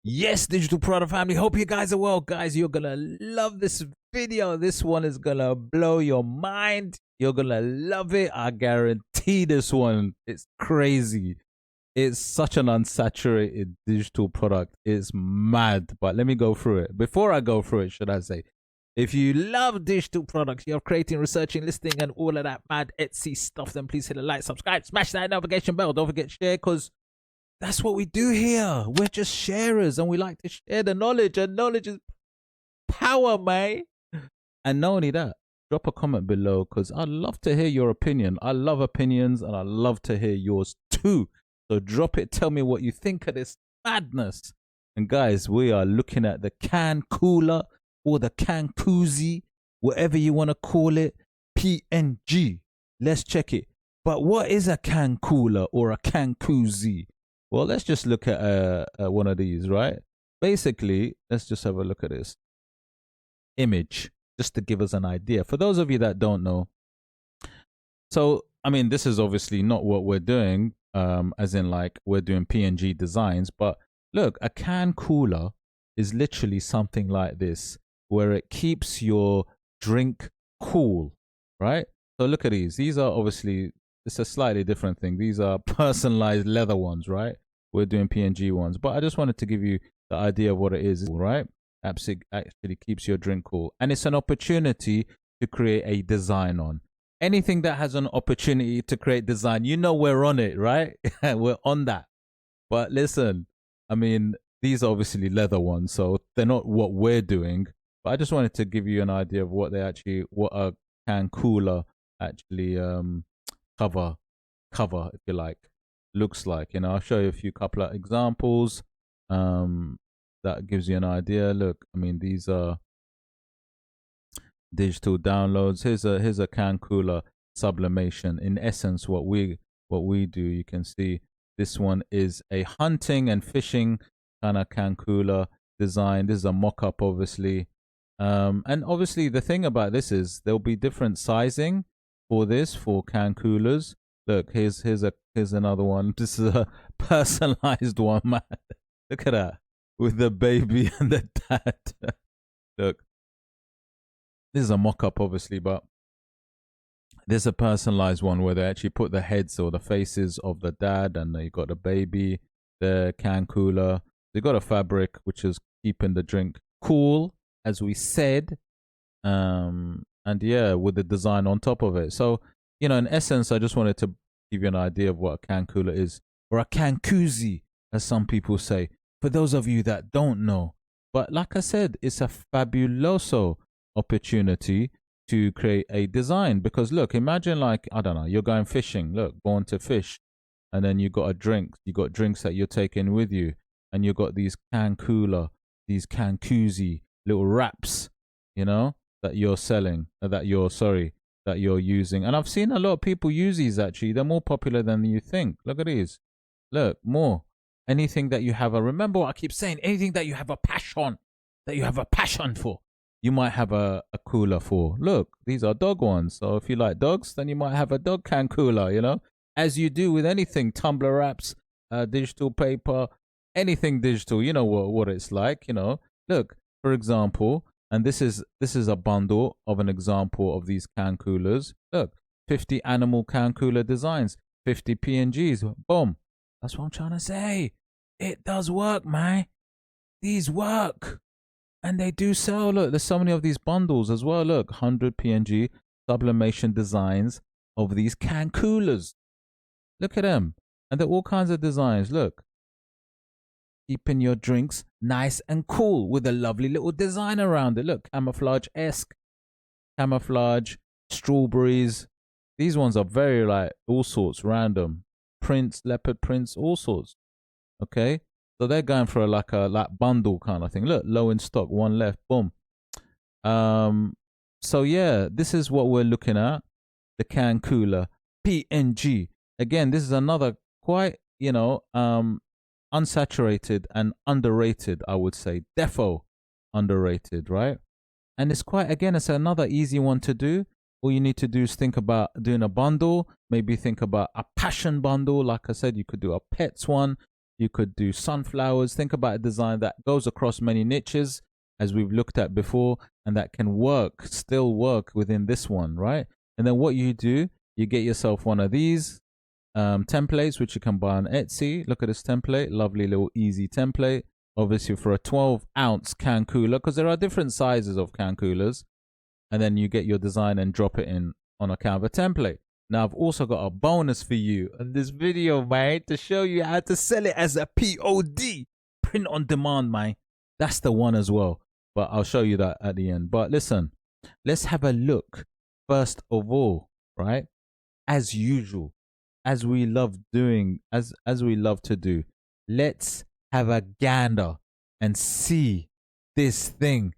Yes, digital product family. Hope you guys are well. Guys, you're gonna love this video. This one is gonna blow your mind. You're gonna love it. I guarantee this one. It's crazy. It's such an unsaturated digital product. It's mad. But let me go through it. Before I go through it, should I say, if you love digital products, you're creating, researching, listing, and all of that mad Etsy stuff, then please hit a like, subscribe, smash that notification bell. Don't forget to share, because that's what we do here. We're just sharers, and we like to share the knowledge, and knowledge is power, man. And not only that, drop a comment below, because I'd love to hear your opinion. I love opinions, and I love to hear yours too. So drop it. Tell me what you think of this madness. And guys, we are looking at the can cooler, or the can koozie, whatever you want to call it, PNG. Let's check it. But what is a can cooler or a can koozie? Well, let's just look at one of these, right? Basically, let's just have a look at this image, just to give us an idea. For those of you that don't know, so, I mean, this is obviously not what we're doing, as in like we're doing PNG designs, but look, a can cooler is literally something like this, where it keeps your drink cool, right? So look at these. These are obviously, it's a slightly different thing. These are personalized leather ones, right? We're doing PNG ones, but I just wanted to give you the idea of what it is, right? Actually keeps your drink cool. And it's an opportunity to create a design on. Anything that has an opportunity to create design, you know we're on it, right? We're on that. But listen, I mean, these are obviously leather ones, so they're not what we're doing. But I just wanted to give you an idea of what what a can cooler actually cover, if you like, looks like. You know, I'll show you a few couple of examples that gives you an idea. Look, I mean, these are digital downloads. Here's a can cooler sublimation. In essence, what we do, you can see this one is a hunting and fishing kind of can cooler design. This is a mock-up, obviously. And obviously the thing about this is there'll be different sizing for this, for can coolers. Look, here's another one. This is a personalized one, man. Look at that, with the baby and the dad. Look, this is a mock-up, obviously, but there's a personalized one where they actually put the heads or the faces of the dad, and you got the baby, the can cooler. They got a fabric which is keeping the drink cool, as we said, and yeah, with the design on top of it. So, you know, in essence, I just wanted to give you an idea of what a can cooler is, or a can koozie, as some people say, for those of you that don't know. But like I said, it's a fabuloso opportunity to create a design, because look, imagine, like, I don't know, you're going fishing, look, born to fish, and then you got a drink, you got drinks that you're taking with you, and you got these can cooler, these can koozie little wraps, you know, that you're selling, that you're using. And I've seen a lot of people use these. Actually, they're more popular than you think. Look at these. Look, more. Anything that you have remember what I keep saying, anything that you have a passion for, you might have a cooler for. Look, these are dog ones. So if you like dogs, then you might have a dog can cooler, you know, as you do with anything, tumbler wraps, digital paper, anything digital. You know what it's like, you know. Look, for example, and this is a bundle of an example of these can coolers. Look, 50 animal can cooler designs, 50 PNGs. Boom. That's what I'm trying to say. It does work, man. These work. And they do sell. Look, there's so many of these bundles as well. Look, 100 PNG sublimation designs of these can coolers. Look at them. And they're all kinds of designs. Look. Keeping your drinks nice and cool with a lovely little design around it. Look, camouflage-esque, camouflage, strawberries. These ones are very, like, all sorts, random prints, leopard prints, all sorts. Okay, so they're going for like bundle kind of thing. Look, low in stock, one left. Boom. So yeah, this is what we're looking at. The can cooler PNG. Again, this is another quite, you know, unsaturated and underrated, I would say. Defo underrated, right? And it's quite, again, it's another easy one to do. All you need to do is think about doing a bundle. Maybe think about a passion bundle. Like I said, you could do a pets one. You could do sunflowers. Think about a design that goes across many niches, as we've looked at before, and that can work, still work within this one, right? And then what you do, you get yourself one of these templates, which you can buy on Etsy. Look at this template, lovely little easy template. Obviously for a 12-ounce can cooler, because there are different sizes of can coolers. And then you get your design and drop it in on a Canva template. Now I've also got a bonus for you in this video, mate, to show you how to sell it as a POD, print on demand, man. That's the one as well, but I'll show you that at the end. But listen, let's have a look first of all, right? As usual, as we love doing, as we love to do, let's have a gander and see this thing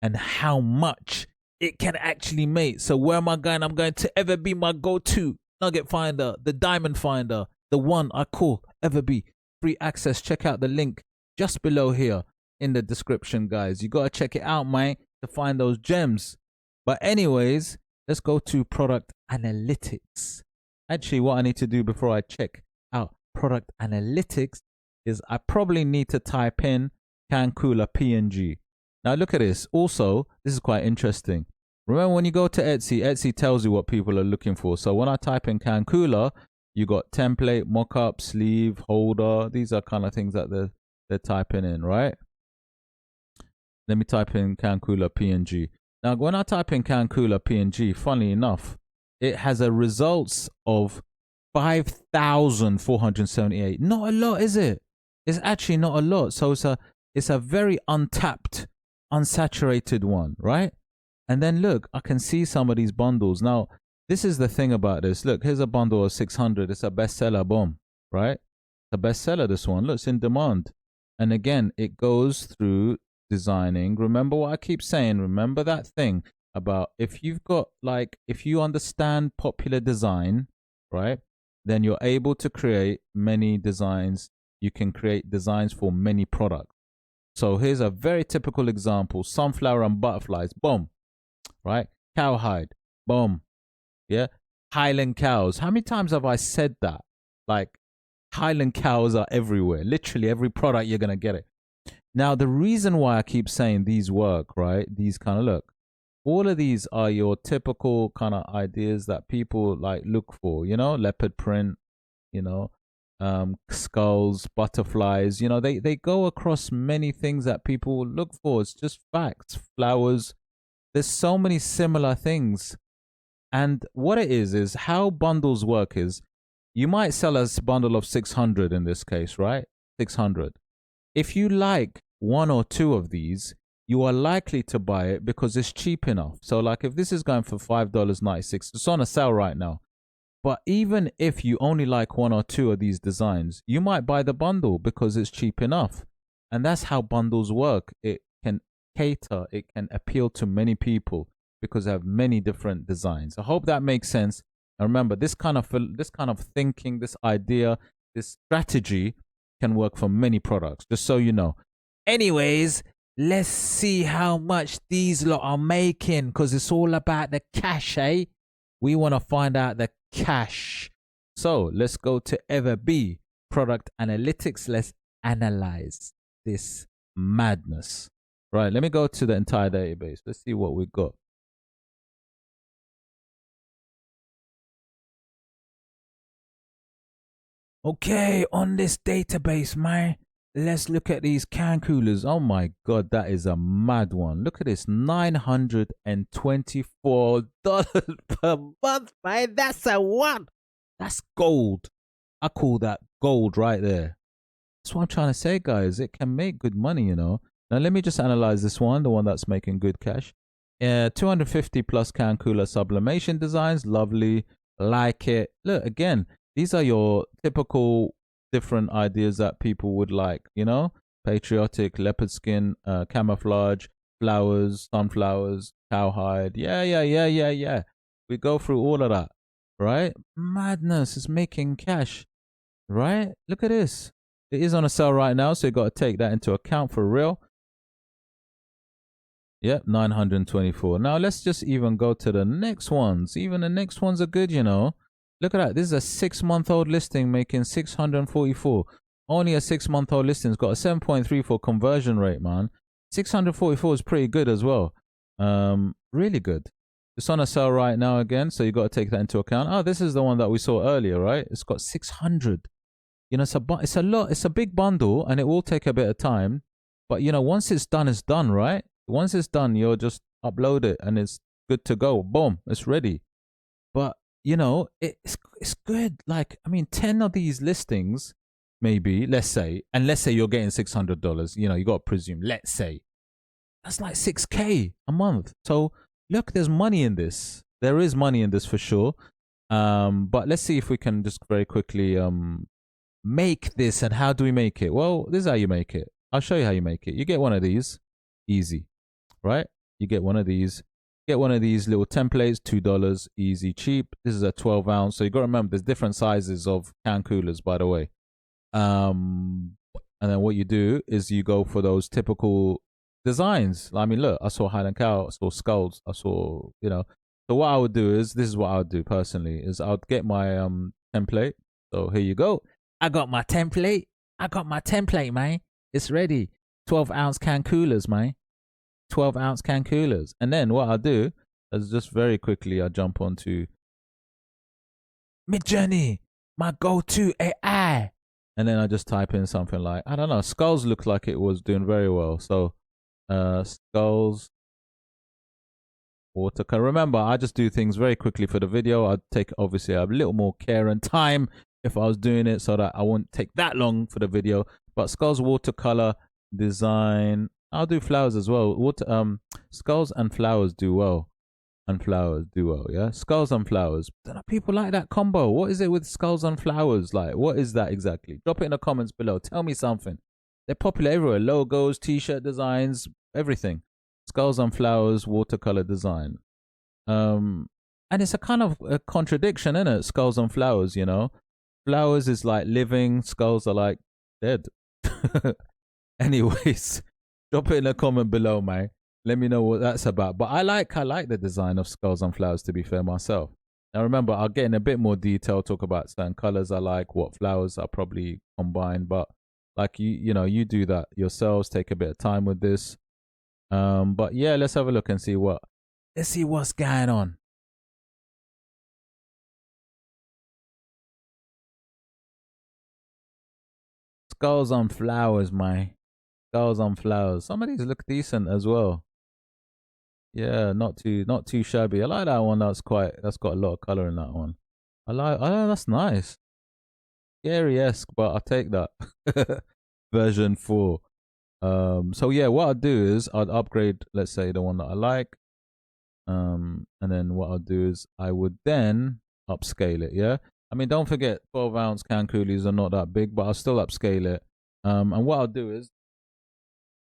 and how much it can actually make. So where am I going? I'm going to EVERBEE, my go-to nugget finder, the diamond finder, the one I call EVERBEE. Free access. Check out the link just below here in the description, guys. You got to check it out, man, to find those gems. But anyways, let's go to product analytics. Actually, what I need to do before I check out product analytics is I probably need to type in can cooler PNG. Now look at this. Also, this is quite interesting. Remember when you go to Etsy, Etsy tells you what people are looking for. So when I type in can cooler, you got template, mock-up, sleeve, holder. These are kind of things that they're typing in, right? Let me type in can cooler PNG. Now when I type in can cooler PNG, funny enough, it has a results of 5,478. Not a lot, is it? It's actually not a lot. So it's a very untapped, unsaturated one, right? And then look, I can see some of these bundles. Now, this is the thing about this. Look, here's a bundle of 600. It's a bestseller, boom, right? It's a bestseller, this one. Look, it's in demand. And again, it goes through designing. Remember what I keep saying. Remember that thing about if you've got if you understand popular design, right? Then you're able to create many designs. You can create designs for many products. So here's a very typical example. Sunflower and butterflies, boom, right? Cowhide, boom, yeah? Highland cows. How many times have I said that? Like, Highland cows are everywhere. Literally every product you're going to get it. Now, the reason why I keep saying these work, right? These kind of look. All of these are your typical kind of ideas that people look for, you know, leopard print, you know, skulls, butterflies, you know, they go across many things that people look for. It's just facts. Flowers. There's so many similar things. And what it is how bundles work is you might sell a bundle of 600 in this case, right? 600. If you like one or two of these, you are likely to buy it because it's cheap enough. So like if this is going for $5.96, it's on a sale right now. But even if you only like one or two of these designs, you might buy the bundle because it's cheap enough. And that's how bundles work. It can cater, it can appeal to many people because they have many different designs. I hope that makes sense. And remember, this kind of thinking, this idea, this strategy can work for many products, just so you know. Anyways, let's see how much these lot are making, because it's all about the cash, eh? We want to find out the cash. So let's go to EVERBEE product analytics. Let's analyze this madness. Right, let me go to the entire database. Let's see what we got. Okay, on this database, man, let's look at these can coolers. Oh my God, that is a mad one. Look at this, $924 per month, man. That's a one. That's gold. I call that gold right there. That's what I'm trying to say, guys. It can make good money, you know. Now, let me just analyze this one, the one that's making good cash. 250 plus can cooler sublimation designs. Lovely. Like it. Look, again, these are your typical different ideas that people would like, you know, patriotic, leopard skin, camouflage, flowers, sunflowers, cowhide. Yeah. We go through all of that, right? Madness is making cash, right? Look at this. It is on a sale right now, so you got to take that into account for real. Yep, 924. Now let's just even go to the next ones. Even the next ones are good, you know. Look at that. This is a 6-month-old listing making 644. Only a 6-month-old listing. It's got a 7.34 conversion rate, man. 644 is pretty good as well. Really good. It's on a sale right now again, so you got to take that into account. Oh, this is the one that we saw earlier, right? It's got 600. You know, it's a lot. It's a big bundle, and it will take a bit of time. But you know, once it's done, right? Once it's done, you'll just upload it, and it's good to go. Boom, it's ready. But you know, it's good. Like, I mean, 10 of these listings, maybe, let's say, and let's say you're getting $600. You know, you got to presume. Let's say that's like 6K a month. So look, there's money in this. There is money in this for sure. But let's see if we can just very quickly make this. And how do we make it? Well, this is how you make it. I'll show you how you make it. You get one of these, easy, right? You get one of these. Get one of these little templates, $2, easy, cheap. This is a 12 ounce. So you got to remember, there's different sizes of can coolers, by the way. And then what you do is you go for those typical designs. I mean, look, I saw Highland Cow, I saw skulls, I saw, you know. So what I would do is, this is what I would do personally, is I would get my template. So here you go. I got my template. Man. It's ready. 12 ounce can coolers, man. 12 ounce can coolers. And then what I'll do is just very quickly, I'll jump onto MidJourney, my go-to AI. And then I just type in something like, I don't know, skulls looked like it was doing very well. So skulls, watercolor. Remember, I just do things very quickly for the video. I'd take obviously a little more care and time if I was doing it, so that I won't take that long for the video. But skulls, watercolor, design. I'll do flowers as well. Skulls and flowers do well. Yeah. Skulls and flowers. Don't know, people like that combo. What is it with skulls and flowers? Like, what is that exactly? Drop it in the comments below. Tell me something. They're popular everywhere. Logos, t-shirt designs, everything. Skulls and flowers, watercolor design. And it's a kind of a contradiction, isn't it? Skulls and flowers, you know. Flowers is like living. Skulls are like dead. Anyways. Drop it in a comment below, man. Let me know what that's about. But I like the design of skulls and flowers, to be fair, myself. Now remember, I'll get in a bit more detail, talk about certain colors I like, what flowers I probably combine. But like you know, you do that yourselves. Take a bit of time with this. But yeah, let's have a look and see what's going on. Skulls on flowers, man. Skulls on flowers. Some of these look decent as well. Yeah, not too shabby. I like that one. That's got a lot of color in that one. Oh, that's nice. Scary-esque, but I'll take that. Version 4. So yeah, what I'll do is I'd upgrade, let's say, the one that I like. And then what I'll do is I would then upscale it, yeah? I mean, don't forget, 12 ounce can coolies are not that big, but I'll still upscale it. And what I'll do is,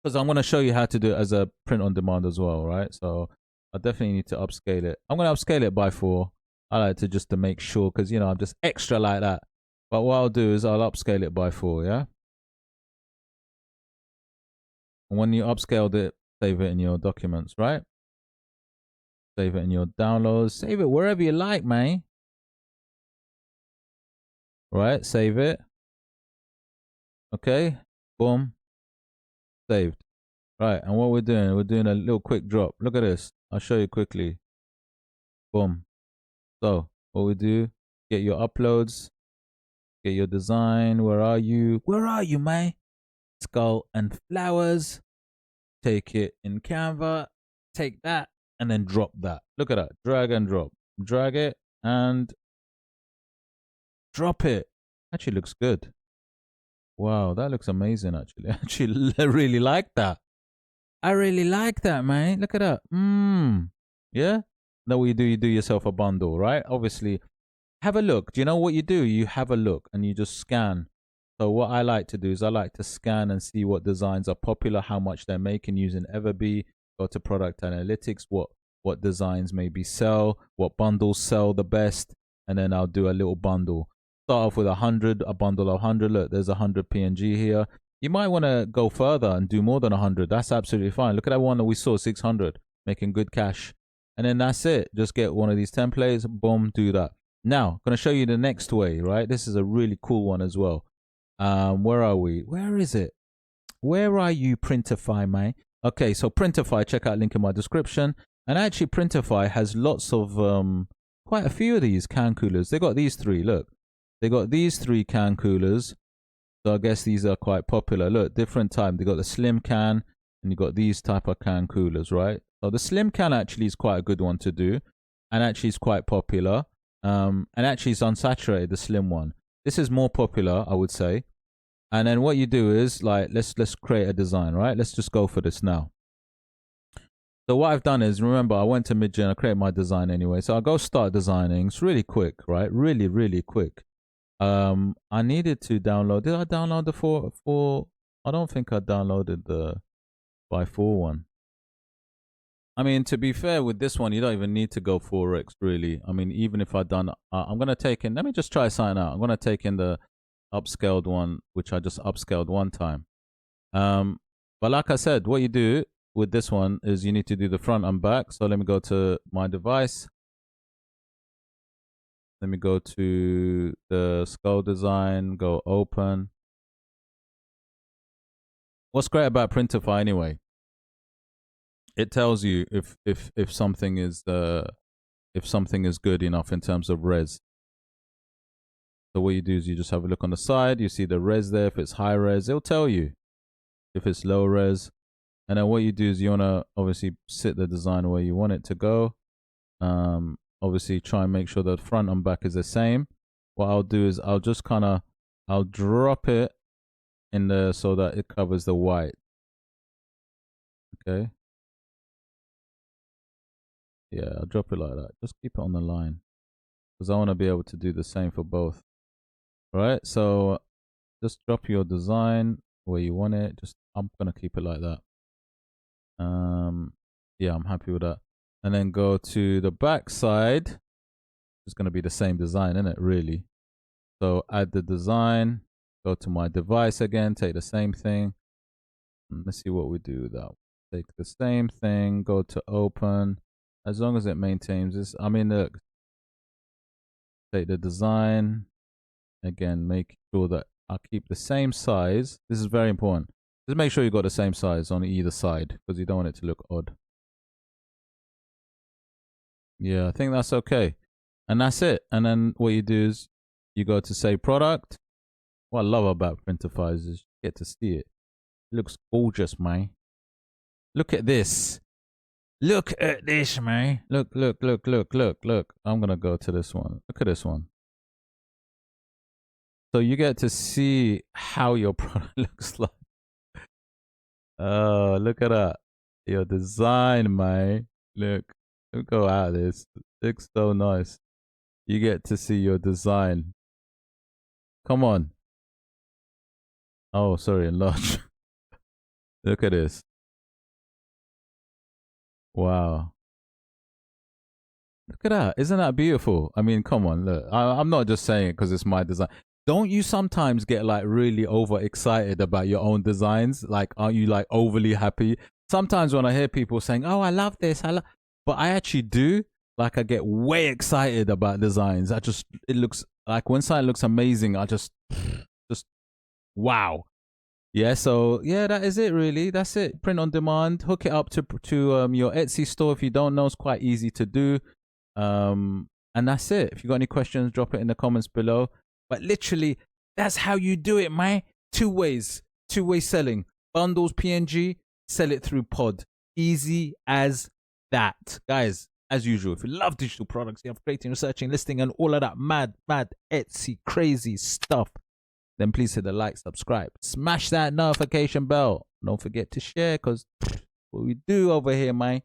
because I'm going to show you how to do it as a print on demand as well, right? So I definitely need to upscale it. I'm going to upscale it by 4. I like to just to make sure, because, you know, I'm just extra like that. But what I'll do is I'll upscale it by 4, yeah? And when you upscaled it, save it in your documents, right? Save it in your downloads. Save it wherever you like, man. Right? Save it. Okay. Boom. Saved. Right, and what we're doing a little quick drop. Look at this. I'll show you quickly. Boom. So what we do, get your uploads, get your design. Where are you, man? Skull and flowers. Take it in Canva. Take that and then drop that. Look at that. Drag and drop. Drag it and drop it. Actually looks good. Wow, that looks amazing, actually. Actually, I really like that. I really like that, man. Look at that. Yeah? Now what you do yourself a bundle, right? Obviously, have a look. Do you know what you do? You have a look and you just scan. So what I like to do is I like to scan and see what designs are popular, how much they're making using EVERBEE. Go to product analytics, what designs maybe sell, what bundles sell the best, and then I'll do a little bundle. Start off with 100, a bundle of 100. Look, there's 100 PNG here. You might want to go further and do more than 100. That's absolutely fine. Look at that one that we saw, 600, making good cash. And then that's it. Just get one of these templates, boom, do that. Now, I'm going to show you the next way, right? This is a really cool one as well. Where are we? Where is it? Where are you, Printify, man? Okay, so Printify, check out link in my description. And actually, Printify has lots of quite a few of these can coolers. They got these three. Look, they got these three can coolers. So I guess these are quite popular. Look, different time. They got the slim can, and you got these type of can coolers, right? So the slim can actually is quite a good one to do, and actually is quite popular. And actually, it's unsaturated. The slim one. This is more popular, I would say. And then what you do is like let's create a design, right? Let's just go for this now. So what I've done is, remember, I went to MidJourney, I created my design anyway. So I'll go start designing. It's really quick, right? Really, really quick. I needed to download. Did I download the four? I don't think I downloaded the by 4 one. I mean, to be fair with this one, you don't even need to go 4x really. I mean, even if I done, I'm gonna take in. Let me just try something out. I'm gonna take in the upscaled one, which I just upscaled one time. But like I said, what you do with this one is you need to do the front and back. So let me go to my device. Let me go to the skull design, go open. What's great about Printify anyway? It tells you if something is good enough in terms of res. So what you do is you just have a look on the side. You see the res there. If it's high res, it'll tell you. If it's low res, and then what you do is you wanna obviously sit the design where you want it to go. Obviously try and make sure that front and back is the same. What I'll do is I'll just I'll drop it in there so that it covers the white. Okay. Yeah, I'll drop it like that. Just keep it on the line because I want to be able to do the same for both. Right. So just drop your design where you want it. I'm gonna keep it like that. Yeah, I'm happy with that. And then go to the back side. It's gonna be the same design, isn't it? Really. So add the design. Go to my device again. Take the same thing. Let's see what we do with that. Take the same thing. Go to open. As long as it maintains this. I mean, look. Take the design. Again, make sure that I keep the same size. This is very important. Just make sure you got the same size on either side because you don't want it to look odd. Yeah, I think that's okay. And that's it. And then what you do is you go to save product. What I love about Printify is you get to see it. It looks gorgeous, man. Look at this. Look at this, man. Look. I'm going to go to this one. Look at this one. So you get to see how your product looks like. Oh, look at that. Your design, man. Look go at this. It looks so nice. You get to see your design. Come on. Oh, sorry, enlarge. Look at this. Wow. Look at that. Isn't that beautiful? I mean, come on, look. I'm not just saying it because it's my design. Don't you sometimes get like really overexcited about your own designs? Like, aren't you like overly happy? Sometimes when I hear people saying, oh, I love this, but I actually do. Like, I get way excited about designs. It looks like when something looks amazing, I just wow. Yeah, so yeah, that is it really. That's it. Print on demand. Hook it up to your Etsy store. If you don't know, it's quite easy to do. And that's it. If you got any questions, drop it in the comments below. But literally, that's how you do it, man. 2 ways. 2-way selling. Bundles, PNG, sell it through pod. Easy as that. Guys, as usual, if you love digital products, you have creating, researching, listing, and all of that mad Etsy crazy stuff, then please hit the like, subscribe, smash that notification bell. Don't forget to share because what we do over here, man.